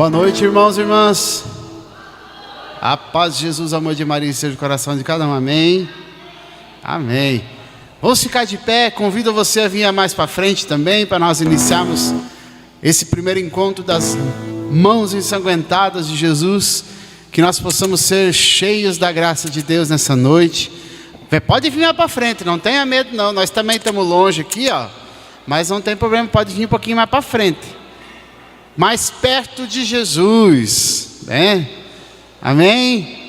Boa noite, irmãos e irmãs. A paz de Jesus, amor de Maria, seja o coração de cada um. Amém. Amém. Vamos ficar de pé. Convido você a vir mais para frente também, para nós iniciarmos esse primeiro encontro das mãos ensanguentadas de Jesus. Que nós possamos ser cheios da graça de Deus nessa noite. Pode vir mais para frente, não tenha medo não. Nós também estamos longe aqui, ó. Mas não tem problema, pode vir um pouquinho mais para frente. Mais perto de Jesus, né? Amém?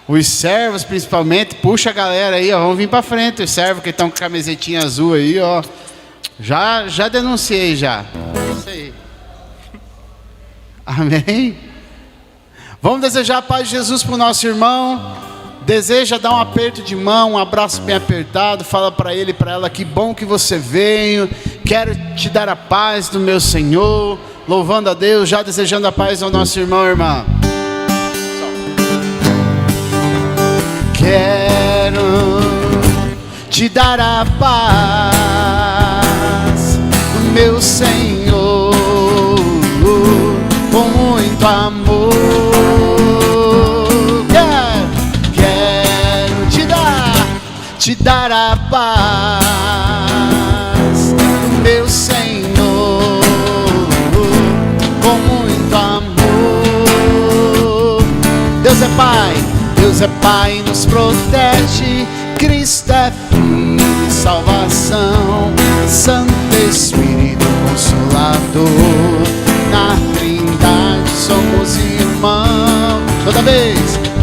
Os servos, principalmente, puxa a galera aí, ó, vamos vir para frente. Os servos que estão com camisetinha azul aí, ó. Já denunciei já. É isso aí. Amém? Vamos desejar a paz de Jesus para o nosso irmão. Deseja dar um aperto de mão, um abraço bem apertado. Fala para ele e para ela: que bom que você veio. Quero te dar a paz do meu Senhor. Louvando a Deus, já desejando a paz ao nosso irmão e irmã. Quero te dar a paz do meu Senhor, com muito amor. Quero te dar a paz do meu Senhor, com muito amor. Deus é Pai. Deus é Pai, nos protege. Cristo é Filho e salvação. Santo Espírito Consolador. Na Trindade somos irmãos.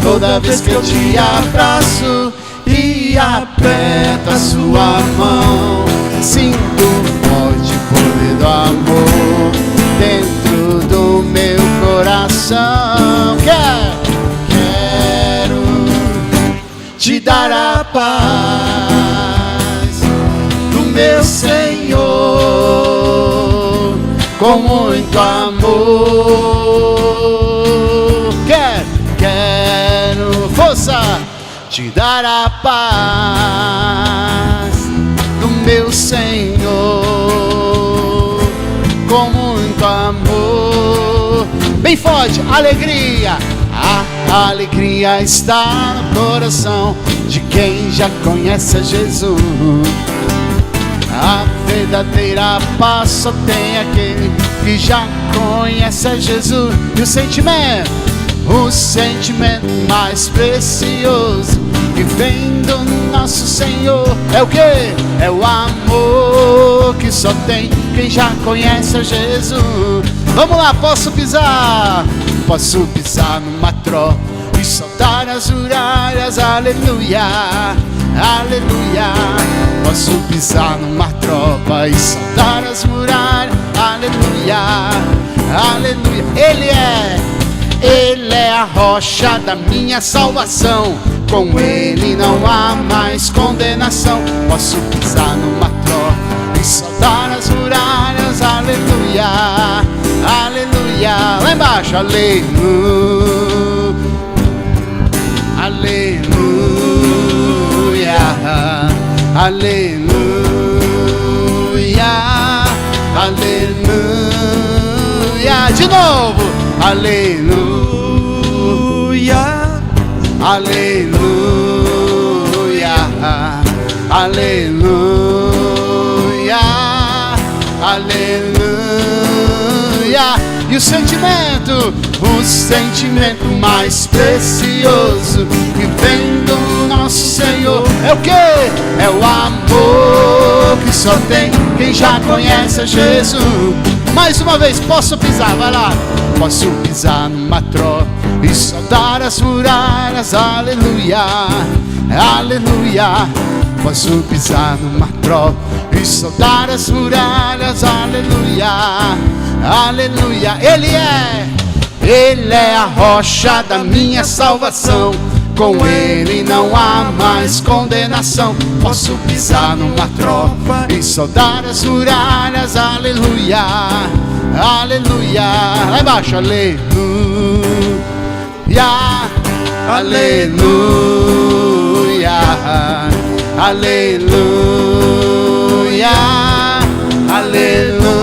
Toda vez que eu te abraço e aperto a sua mão, sinto o forte poder do amor dentro do meu coração. Quero te dar a paz do meu Senhor, com muito amor. Quero força, te dar a paz do meu Senhor, com muito amor. Bem forte, alegria. A alegria está no coração de quem já conhece a Jesus. A verdadeira paz só tem aquele que já conhece a Jesus. E o sentimento mais precioso que vem do nosso Senhor é o quê? É o amor que só tem quem já conhece a Jesus. Vamos lá, posso pisar numa tropa e soltar as muralhas, aleluia, aleluia. Posso pisar numa tropa e soltar as muralhas, aleluia, aleluia. Ele é a rocha da minha salvação, com Ele não há mais condenação. Posso pisar numa tropa e soltar as muralhas, aleluia, aleluia. Lá embaixo, aleluia, aleluia, aleluia, aleluia. De novo, aleluia, aleluia, aleluia, aleluia. E o sentimento mais precioso que vem do nosso Senhor é o quê? É o amor que só tem quem já conhece a Jesus. Mais uma vez, posso pisar, vai lá. Posso pisar numa tropa e soltar as muralhas, aleluia, aleluia. Posso pisar numa tropa e soltar as muralhas, aleluia, aleluia. Ele é a rocha da minha salvação, com Ele não há mais condenação. Posso pisar numa tropa e soltar as muralhas, aleluia, aleluia. Lá embaixo, aleluia, aleluia, aleluia, aleluia.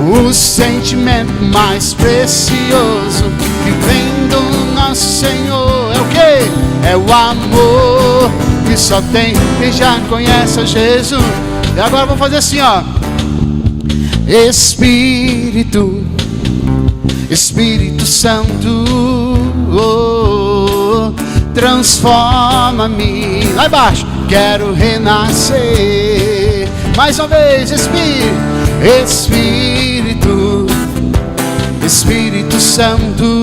O sentimento mais precioso que vem do nosso Senhor é o quê? É o amor que só tem quem já conhece a Jesus. E agora vamos fazer assim, ó. Espírito Santo, transforma-me. Lá embaixo, quero renascer. Mais uma vez, Espírito Santo,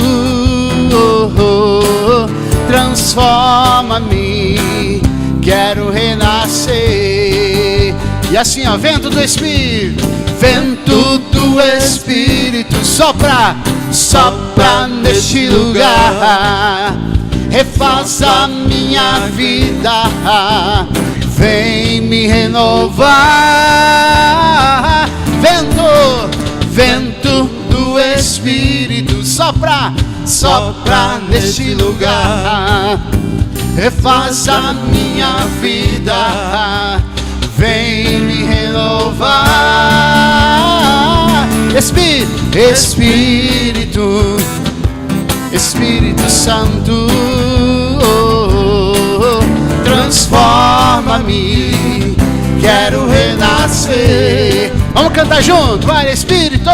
transforma-me, quero renascer. E assim, ó, vento do Espírito, vento do Espírito, sopra, sopra neste lugar, refaz a minha vida, vem me renovar. Vento, vento do Espírito, sopra, sopra neste lugar, refaz a minha vida, vem me renovar. Espírito, Espírito, Espírito Santo, transforma-me, quero renascer. Vamos cantar junto, vai. Espírito,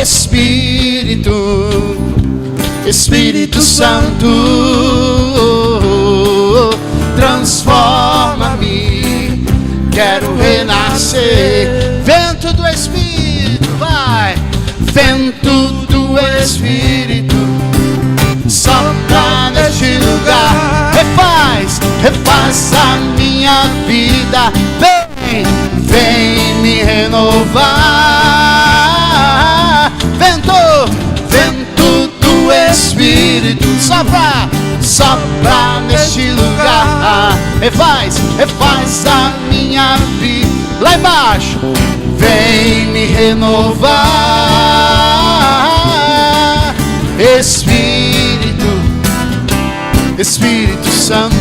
Espírito, Espírito Santo, transforma-me, quero renascer. Vento do Espírito, vai. Vento do Espírito, sopra neste lugar, refaz, refaz a minha vida, vem, vem me renovar. Vento, vento do Espírito, sopra, sopra neste lugar, refaz, refaz a minha vida. Lá embaixo, vem me renovar. Espírito, Espírito Santo,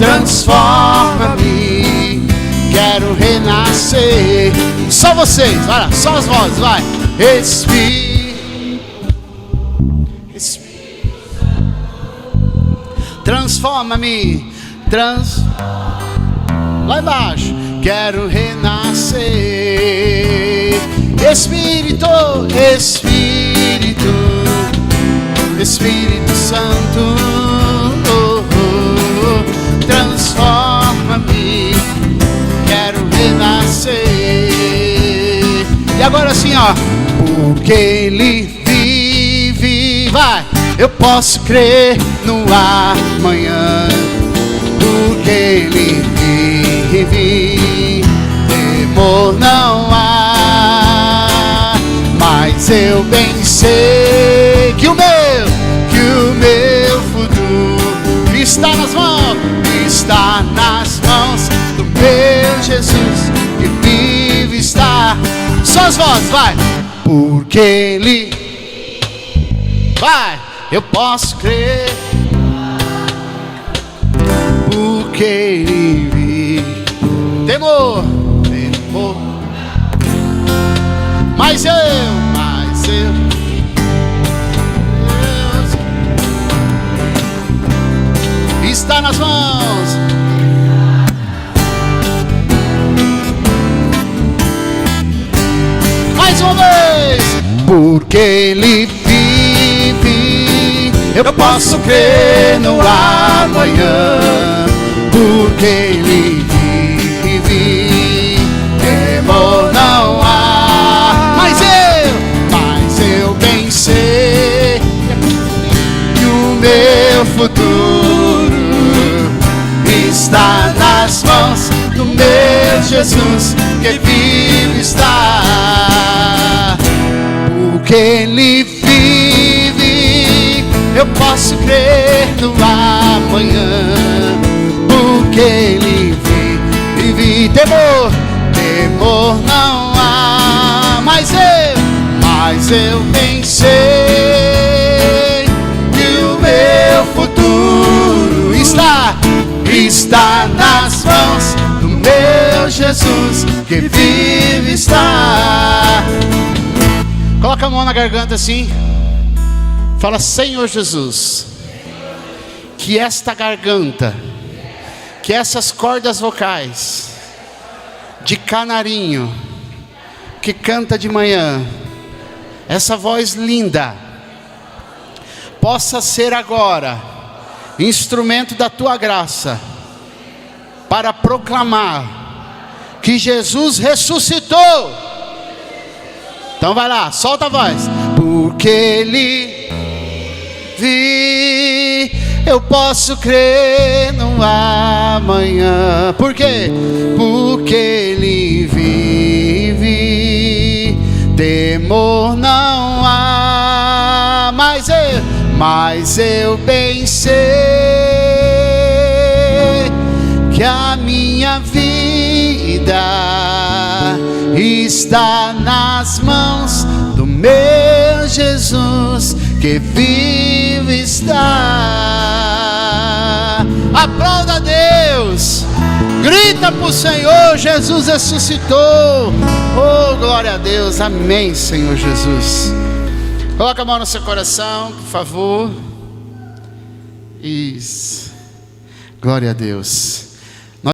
transforma-me, quero renascer. Só vocês, vai lá, só as vozes, vai. Espírito, Espírito, transforma-me, lá embaixo, quero renascer. Espírito, Espírito, Espírito Santo, transforma-me, quero renascer. E agora sim, ó, porque Ele vive, vai, eu posso crer no amanhã. Porque Ele vive, temor não há, mas eu bem sei que o meu futuro está nas mãos do meu Jesus que vive está. Só as vozes, vai. Porque Ele, vai, eu posso crer. Porque Ele vive, temor, temor, mas eu, Deus está nas mãos. Mais uma vez. Porque Ele vive, eu posso crer no amanhã. Porque Ele vive, temor não há, mas eu bem sei que o meu futuro está nas mãos do meu Jesus que vive está. Porque Ele vive, eu posso crer no amanhã. Porque Ele vive, temor não há, mas eu bem sei que o meu futuro está nas mãos do meu Jesus que vive está. Coloca a mão na garganta assim, fala: Senhor Jesus, que esta garganta, que essas cordas vocais de canarinho que canta de manhã, essa voz linda, possa ser agora instrumento da tua graça para proclamar que Jesus ressuscitou. Então vai lá, solta a voz. porque Ele vive, eu posso crer no amanhã. Por quê? Porque Ele vive, temor não há. Mas eu bem sei que a minha vida está nas mãos do meu Jesus, que vivo está. Aplauda a Deus, grita para o Senhor: Jesus ressuscitou. Oh, glória a Deus, amém, Senhor Jesus. Coloca a mão no seu coração, por favor. Isso, glória a Deus.